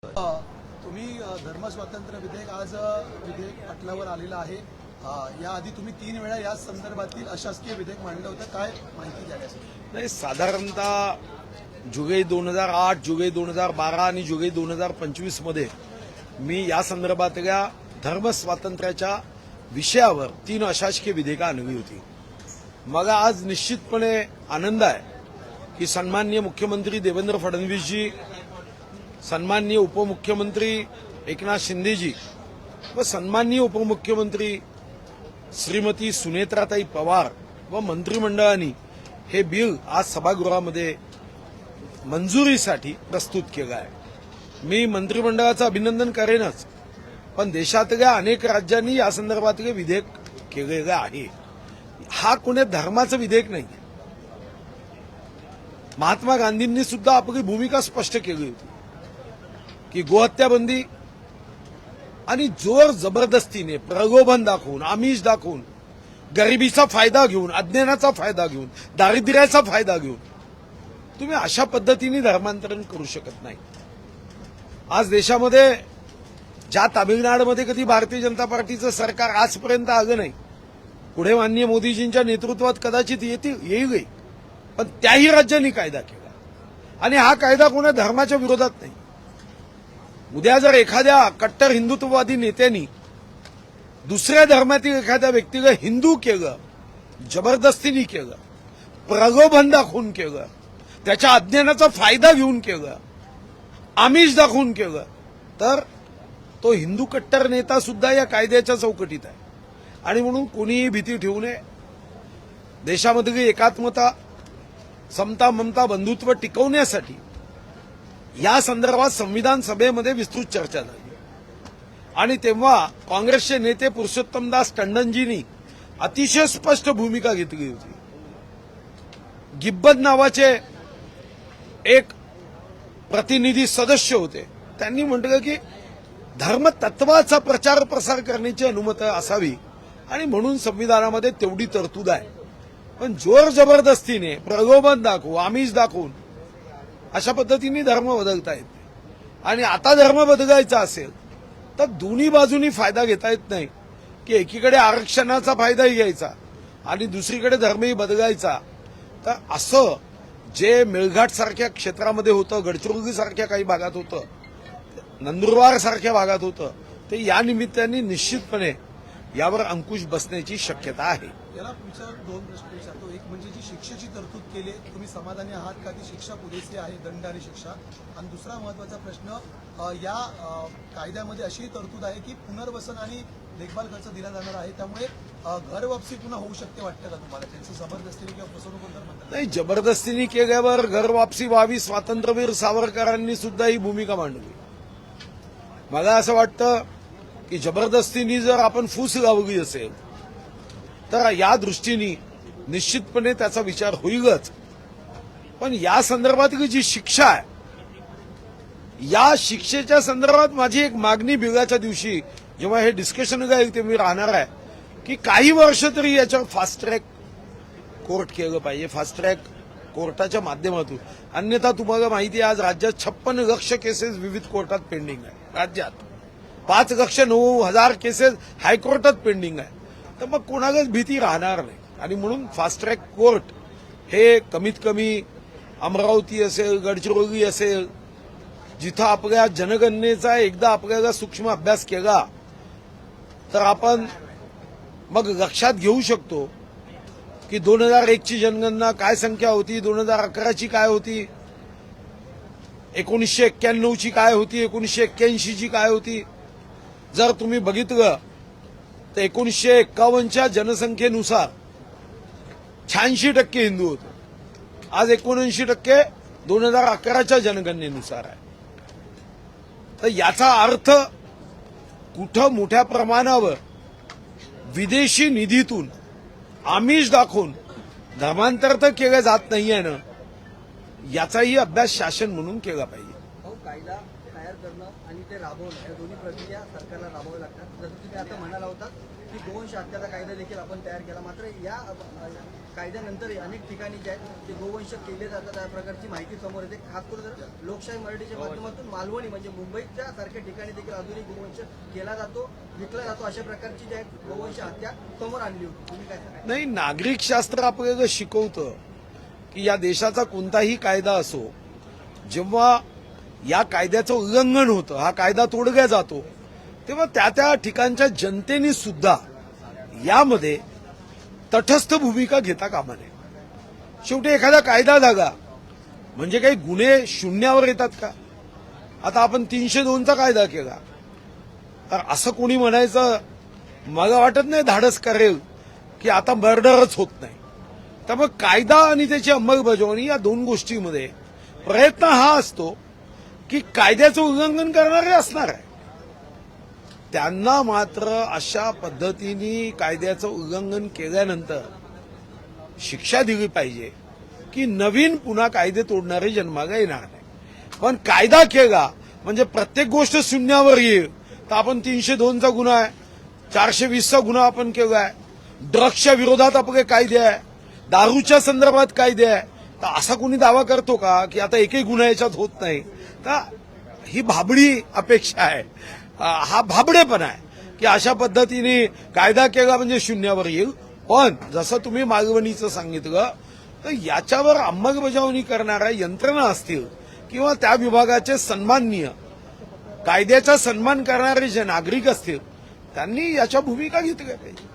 तुम्ही धर्म स्वातंत्र्य विधेयक आज विधेयक पटलावर आलेलं आहे। याआधी तुम्ही 3 वेळा या संदर्भातील अशासकीय विधेयक मांडलं होतं, काय माहिती द्यायची? नाही, साधारणतः जुलै 2008, जुलै 2012 आणि जुलै 2025 मध्ये मी या संदर्भातल्या धर्म स्वातंत्र्याच्या विषयावर 3 अशासकीय विधेयकं आणली होती। मला आज निश्चितपणे आनंद आहे की सन्माननीय मुख्यमंत्री देवेंद्र फडणवीसजी, सन्माननीय उपमुख्यमंत्री एकनाथ शिंदेजी व सन्माननीय उपमुख्यमंत्री श्रीमती सुनेत्राताई पवार व मंत्रिमंडळाने हे बिल आज सभागृहामध्ये मंजुरीसाठी प्रस्तुत केलं आहे। मी मंत्रिमंडळाचं अभिनंदन करेनच, पण देशातल्या अनेक राज्यांनी या संदर्भातले विधेयक केलेलं आहे। हा कोणी धर्माचं विधेयक नाही। महात्मा गांधींनी सुद्धा आपली भूमिका स्पष्ट केली होती की गोहत्या बंदी आणि जोर जबरदस्तीने प्रलोभन दाखवून, आमिष दाखवून, गरिबीचा फायदा घेऊन, अज्ञानाचा फायदा घेऊन, दारिद्र्याचा फायदा घेऊन तुम्ही अशा पद्धतीने धर्मांतरण करू शकत नाही। आज देशामध्ये ज्या तामिळनाडूमध्ये कधी भारतीय जनता पार्टीचं सरकार आजपर्यंत आलं नाही, पुढे माननीय मोदीजींच्या नेतृत्वात कदाचित येईल, पण त्याही राज्यांनी कायदा केला आणि हा कायदा कोणा धर्माच्या विरोधात नाही। उद्या जर एखाद्या कट्टर हिंदुत्ववादी नेत्यांनी दुसऱ्या धर्मातील एखाद्या व्यक्तीला हिंदू केलं, जबरदस्तीने केलं, प्रलोभन दाखवून केलं, त्याच्या अज्ञानाचा फायदा घेऊन केलं, आमिष दाखवून केलं, तर तो हिंदू कट्टर नेता सुद्धा या कायद्याच्या चौकटीत आहे। आणि म्हणून कोणीही भीती ठेवू नये। देशामधली एकात्मता, समता, ममता, बंधुत्व टिकवण्यासाठी या संदर्भात संविधान सभेमध्ये विस्तृत चर्चा झाली आणि तेव्हा काँग्रेसचे नेते पुरुषोत्तमदास टंडनजींनी अतिशय स्पष्ट भूमिका घेतली होती। गिब्बद नावाचे एक प्रतिनिधी सदस्य होते, त्यांनी म्हटलं की धर्मतत्वाचा प्रचार प्रसार करण्याची अनुमती असावी आणि म्हणून संविधानामध्ये तेवढी तरतूद आहे। पण जोर जबरदस्तीने, प्रलोभन दाखवून, आमिष दाखवून अशा पद्धतीने धर्म बदलता येत नाही। आणि आता धर्म बदलायचा असेल तर दोन्ही बाजूनी फायदा घेता येत नाही की एकीकडे आरक्षणाचा फायदाही घ्यायचा आणि दुसरीकडे धर्मही बदलायचा। तर असं जे मेळघाट सारख्या क्षेत्रामध्ये होतं, गडचिरोली सारख्या काही भागात होतं, नंदुरबार सारख्या भागात होतं, ते या निमित्ताने निश्चितपणे यावर अंकुश बसण्याची शक्यता आहे। याला तुमच्यावर 2 प्रश्न विचारतो। एक म्हणजे जी शिक्षेची तरतूद केली, तुम्ही समाधानी आहात का? ती शिक्षा पुरेशी आहे, दंड आणि शिक्षा? आणि दुसरा महत्वाचा प्रश्न, या कायद्यामध्ये अशी तरतूद आहे की पुनर्वसन आणि देखभाल खर्च दिला जाणार आहे, त्यामुळे घर वापसी पुन्हा होऊ शकते, वाटतं का तुम्हाला? त्यांचं जबरदस्तीने किंवा फसवणूक म्हणतात नाही, जबरदस्तीने केल्यावर घर वापसी व्हावी। स्वातंत्र्यवीर सावरकरांनी सुद्धा ही भूमिका मांडली। मला असं वाटतं की जबरदस्तीने जर आपण फूस लावली असेल तर या दृष्टीने निश्चितपणे त्याचा विचार होईलच। पण या संदर्भातली जी शिक्षा आहे, या शिक्षेच्या संदर्भात माझी एक मागणी बिलाच्या दिवशी जेव्हा हे डिस्कशन येईल ते मी राहणार आहे की काही वर्ष तरी याच्यावर फास्ट ट्रॅक कोर्ट केलं पाहिजे, फास्ट ट्रॅक कोर्टाच्या माध्यमातून। अन्यथा तुम्हाला माहिती आहे आज राज्यात 56 लाख केसेस विविध कोर्टात पेंडिंग आहे। राज्यात 5,09,000 केसेस हायकोर्टात पेंडिंग आहे। तर मग कोणालाच भीती राहणार नाही आणि म्हणून फास्ट ट्रॅक कोर्ट हे कमीत कमी अमरावती असेल, गडचिरोली असेल, जिथं आपल्या जनगणनेचा एकदा आपल्याला सूक्ष्म अभ्यास केला तर आपण मग लक्षात घेऊ शकतो की 2001 ची जनगणना काय संख्या होती, 2011 ची काय होती, 1991 ची काय होती, 1981 ची काय होती। जर तुम्ही बघितलं तर 1951च्या जनसंख्येनुसार 86% हिंदू होते, आज 79% 2011च्या जनगणनेनुसार आहे। तर याचा अर्थ कुठं मोठ्या प्रमाणावर विदेशी निधीतून आमिष दाखवून धर्मांतर तर केलं जात नाहीये ना, याचाही अभ्यास शासन म्हणून केला पाहिजे। कायदा तयार करणं आणि ते राबवणं या दोन्ही प्रक्रिया सरकारला राबवाव्या लागतात. जसं तुम्ही आता म्हणाला होता की गोवंश हत्याचा कायदा देखील आपण तयार केला, मात्र या कायद्यानंतर अनेक ठिकाणी जे आहेत ते गोवंश केले जातात त्या प्रकारची माहिती समोर येते. खास करून जर लोकशाही मराठीच्या माध्यमातून मालवणी म्हणजे मुंबईच्या सारख्या ठिकाणी देखील अजूनही गोवंश केला जातो, विकला जातो, अशा प्रकारची जी आहे गोवंश हत्या समोर आणली होती. तुम्ही काय सांगा? नाही, नागरिक शास्त्र आपल्याला शिकवतं की या देशाचा कोणताही कायदा असो, जेव्हा या कायद्याचं उल्लंघन होतं, हा कायदा तोडला जातो, तेव्हा त्या त्या ठिकाणच्या जनतेने सुद्धा यामध्ये तटस्थ भूमिका घेता कामा नये. शेवटी एखादा कायदा झाला म्हणजे काही गुन्हे शून्यावर येतात का? आता आपण 302चा कायदा केला तर असं कोणी म्हणायचं मला वाटत नाही धाडस करेल की आता मर्डरच होत नाही. त्यामुळे कायदा आणि त्याची अंमलबजावणी या दोन गोष्टीमध्ये प्रयत्न हा असतो की कायद्याचं उल्लंघन करणारे असणार आहे, त्यांना मात्र अशा पद्धतीने कायद्याचं उल्लंघन केल्यानंतर शिक्षा दिली पाहिजे की नवीन पुन्हा कायदे तोडणारे जन्माला येणार नाही. पण कायदा केला म्हणजे प्रत्येक गोष्ट शून्यावर येईल. तर आपण 302चा गुन्हा आहे, 420चा गुन्हा आपण केलाय, ड्रग्सच्या विरोधात आपले कायदे आहे, दारूच्या संदर्भात कायदे आहे. तर असा कोणी दावा करतो का की आता एकही गुन्हा याच्यात होत नाही? तर ही भाबडी अपेक्षा आहे, हा भाबडेपणा आहे की अशा पद्धतीने कायदा केला म्हणजे शून्यावर येईल. पण जसं तुम्ही मालवणीचं सांगितलं तर याच्यावर अंमलबजावणी करणाऱ्या यंत्रणा असतील किंवा त्या विभागाचे सन्माननीय कायद्याचा सन्मान करणारे जे नागरिक असतील त्यांनी याच्या भूमिका घेतल्या पाहिजे.